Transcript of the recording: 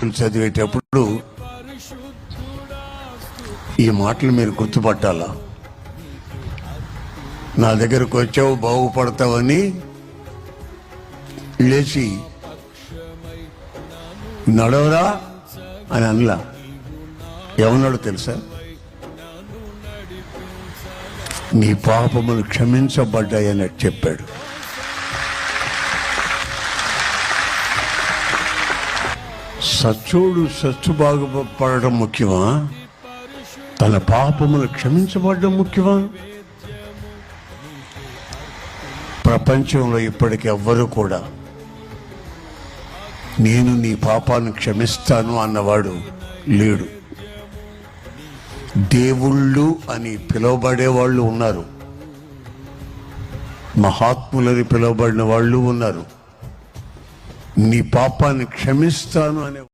వాక్యం చదివేటప్పుడు ఈ మాటలు మీరు గుర్తుపట్టాలా. నా దగ్గరకు వచ్చావు బాగుపడతావని లేచి నడవరా అని అనలా. ఏమన్నాడు తెలుసా? నీ పాపములు క్షమించబడ్డాయని చెప్పాడు. సచ్చోడు సచ్చు బాగుపడడం ముఖ్యమా, తన పాపములు క్షమించబడడం ముఖ్యమా? ప్రపంచంలో ఇప్పటికి ఎవ్వరూ కూడా నేను నీ పాపాన్ని క్షమిస్తాను అన్నవాడు లేడు. దేవుళ్ళు అని పిలువబడే వాళ్ళు ఉన్నారు, మహాత్ములని పిలువబడిన వాళ్ళు ఉన్నారు. నీ పాపాన్ని క్షమిస్తాను అనే